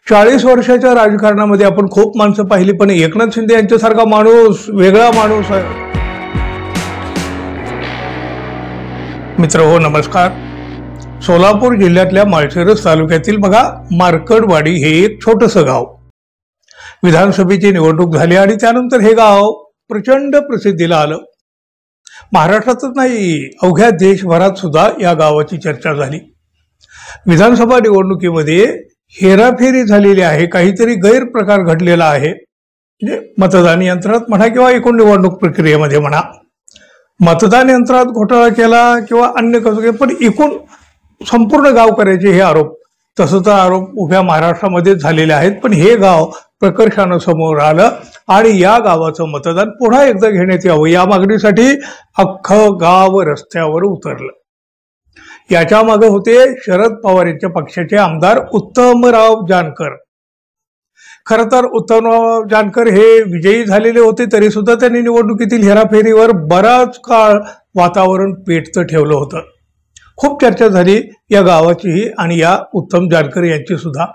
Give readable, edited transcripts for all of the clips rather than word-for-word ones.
40 वर्षाच्या राजकारणामध्ये आपण खूप माणसं पाहिली, पण एकनाथ शिंदे यांच्यासारखा माणूस, वेगळा माणूस आहे. मित्र हो, नमस्कार. सोलापूर जिल्ह्यातल्या माळशिरस तालुक्यातील बघा मार्कडवाडी हे एक छोटंसं गाव. विधानसभेची निवडणूक झाली आणि त्यानंतर हे गाव प्रचंड प्रसिद्धीला आलं. महाराष्ट्रातच नाही, अवघ्या देशभरात सुद्धा या गावाची चर्चा झाली. विधानसभा निवडणुकीमध्ये हेराफेरी झालेली आहे, काहीतरी गैरप्रकार घडलेला आहे. म्हणजे मतदान यंत्रात म्हणा किंवा एकूण निवडणूक प्रक्रियेमध्ये म्हणा, मतदान यंत्रात घोटाळा केला किंवा अन्य कसं, पण एकूण संपूर्ण गावकऱ्याचे हे आरोप, तसं तर आरोप उभ्या महाराष्ट्रामध्ये झालेले आहेत. पण हे गाव प्रकर्षानं समोर आलं आणि या गावाचं मतदान पुन्हा एकदा घेण्यात यावं या मागणीसाठी अख्खं गाव रस्त्यावर उतरलं. याच्या मागे होते शरद पवार यांच्या पक्षाचे आमदार उत्तमराव जानकर. खर तर उत्तमराव जानकर हे विजयी झालेले होते, तरी सुद्धा त्यांनी निवडणुकीतील हेराफेरीवर बराच काळ वातावरण पेटतं ठेवलं होतं. खूप चर्चा झाली या गावाचीही आणि या उत्तम जानकर यांची सुद्धा.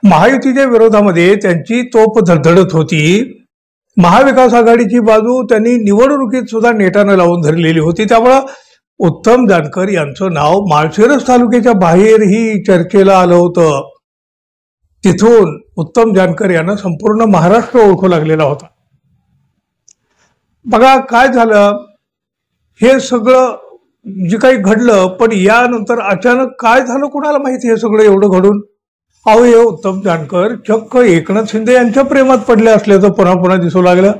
महायुतीच्या विरोधामध्ये त्यांची तोप धडधडत होती. महाविकास आघाडीची बाजू त्यांनी निवडणुकीत सुद्धा नेटानं लावून धरलेली होती. त्यामुळं उत्तम जानकर यांचं नाव माळशिरस तालुक्याच्या बाहेरही चर्चेला आलं होतं. तिथून उत्तम जानकर यांना संपूर्ण महाराष्ट्र ओळखू लागलेला होता. बघा काय झालं, हे सगळं जे काही घडलं, पण यानंतर अचानक काय झालं कुणाला माहिती हे सगळं एवढं घडून. अहो, हे उत्तम जानकर चक्क एकनाथ शिंदे यांच्या प्रेमात पडले असल्याचं पुन्हा पुन्हा दिसू लागलं.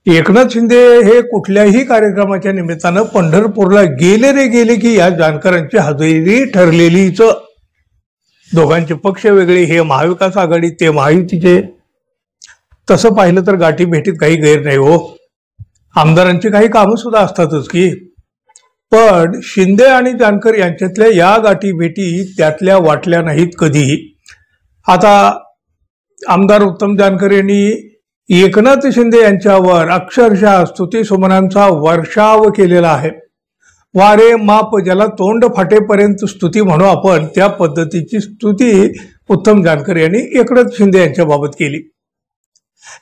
एकनाथ शिंदे हे कुठल्याही कार्यक्रमाच्या निमित्तानं पंढरपूरला गेले रे गेले की या जानकरांची हजेरी ठरलेलीच. दोघांचे पक्ष वेगळे, हे महाविकास आघाडी, ते महायुतीचे. तसं पाहिलं तर गाठी भेटीत काही गैर नाही हो. आमदारांची काही कामं सुद्धा असतातच की. पण शिंदे आणि जानकर यांच्यातल्या या गाठी भेटी त्यातल्या वाटल्या नाहीत कधीही. आता आमदार उत्तम जानकर यांनी एकनाथ शिंदे यांच्यावर अक्षरशः स्तुतीसुमनांचा वर्षाव केलेला आहे. वारे माप, ज्याला तोंड फाटेपर्यंत स्तुती म्हणू आपण, त्या पद्धतीची स्तुती उत्तम जानकर यांनी एकनाथ शिंदे यांच्या बाबत केली.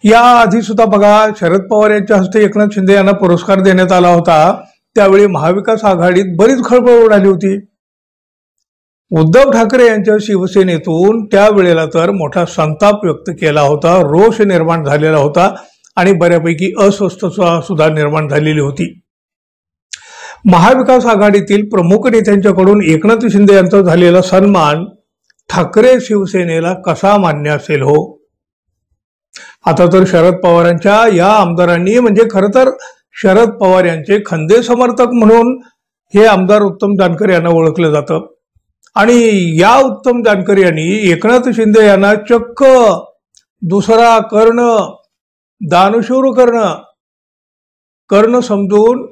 या आधी सुद्धा बघा शरद पवार यांच्या हस्ते एकनाथ शिंदे यांना पुरस्कार देण्यात आला होता. त्यावेळी महाविकास आघाडीत बरीच खळबळ उडाली होती. उद्धव ठाकरे यांच्या शिवसेनेतून त्यावेळेला तर मोठा संताप व्यक्त केला होता, रोष निर्माण झालेला होता आणि बऱ्यापैकी अस्वस्थता सुद्धा निर्माण झालेली होती. महाविकास आघाडीतील प्रमुख नेत्यांच्याकडून एकनाथ शिंदे यांचा झालेला सन्मान ठाकरे शिवसेनेला कसा मान्य असेल हो. आता तर शरद पवारांच्या या आमदारांनी, म्हणजे खरं तर शरद पवार यांचे खंदे समर्थक म्हणून हे आमदार उत्तम जानकर यांना ओळखलं जातं. आणि या उत्तम जानकर यांनी एकनाथ शिंदे यांना चक्क दुसरा कर्ण, दानशूर कर्ण समजून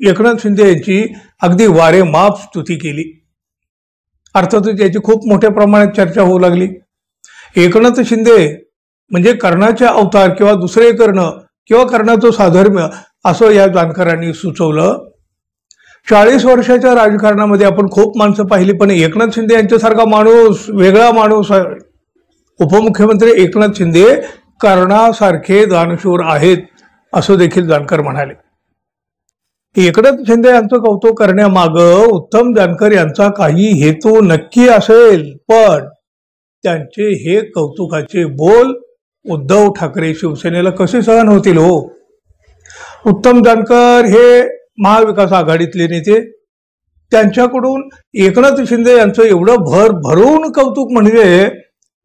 एकनाथ शिंदे यांची अगदी वारे माप स्तुती केली. अर्थातच याची खूप मोठ्या प्रमाणात चर्चा होऊ लागली. एकनाथ शिंदे म्हणजे कर्णाचे अवतार किंवा दुसरे कर्ण किंवा कर्णाचं साधर्म्य असं या जानकरांनी सुचवलं. 40 वर्षाच्या राजकारणामध्ये आपण खूप माणसं पाहिली, पण एकनाथ शिंदे यांच्यासारखा माणूस, वेगळा माणूस आहे. उपमुख्यमंत्री एकनाथ शिंदे कर्णासारखे दानशूर आहेत असं देखील जानकर म्हणाले. एकनाथ शिंदे यांचं कौतुक करण्यामागं उत्तम जानकर यांचा काही हेतू नक्की असेल, पण त्यांचे हे कौतुकाचे बोल उद्धव ठाकरे शिवसेनेला कसे सहन होतील हो. उत्तम जानकर हे महाविकास आघाडीतले नेते, त्यांच्याकडून एकनाथ शिंदे यांचं एवढं भरभरून कौतुक म्हणजे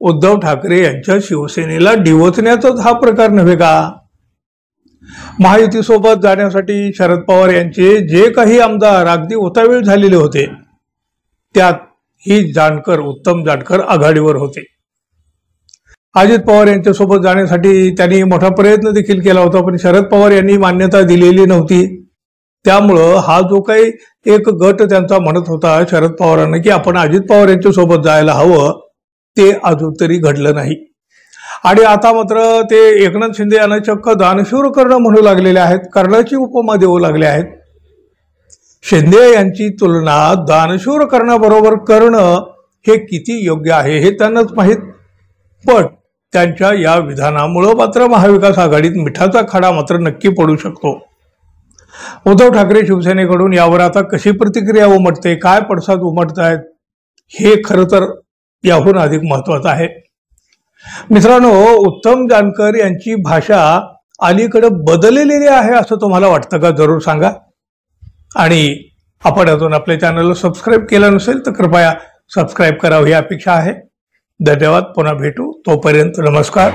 उद्धव ठाकरे यांच्या शिवसेनेला डिवचण्याचाच हा प्रकार नव्हे का. महायुतीसोबत जाण्यासाठी शरद पवार यांचे जे काही आमदार अगदी उतावीळ झालेले होते, त्यात ही जानकर, उत्तम जानकर आघाडीवर होते. अजित पवार यांच्यासोबत जाण्यासाठी त्यांनी मोठा प्रयत्न देखील केला होता, पण शरद पवार यांनी मान्यता दिलेली नव्हती. त्यामुळं हा जो काही एक गट त्यांचा म्हणत होता शरद पवारांना की आपण अजित पवार यांच्या सोबत जायला हवं, ते अजून तरी घडलं नाही. आणि आता मात्र ते एकनाथ शिंदे यांना चक्क दानशूर कर्ण म्हणू लागलेले आहेत, कर्णाची उपमा देऊ लागले आहेत. शिंदे यांची तुलना दानशूर कर्णाबरोबर कर्ण हे किती योग्य आहे हे त्यांनाच माहीत. पण त्यांच्या या विधानामुळे मात्र महाविकास आघाडीत मिठाचा खडा मात्र नक्की पडू शकतो. उद्धव ठाकरे शिवसेनेकडून यावर आता कशी प्रतिक्रिया उमटते, काय पडसाद उमटत आहेत, हे खरं तर याहून अधिक महत्वाचं आहे. मित्रांनो, उत्तम जानकर यांची भाषा अलीकडे बदललेली आहे असं तुम्हाला वाटतं का? जरूर सांगा. आणि आपण अजून आपल्या चॅनलला सबस्क्राईब केलं नसेल तर कृपया सबस्क्राईब करावं ही अपेक्षा आहे. धन्यवाद. पुन्हा भेटू. तोपर्यंत नमस्कार.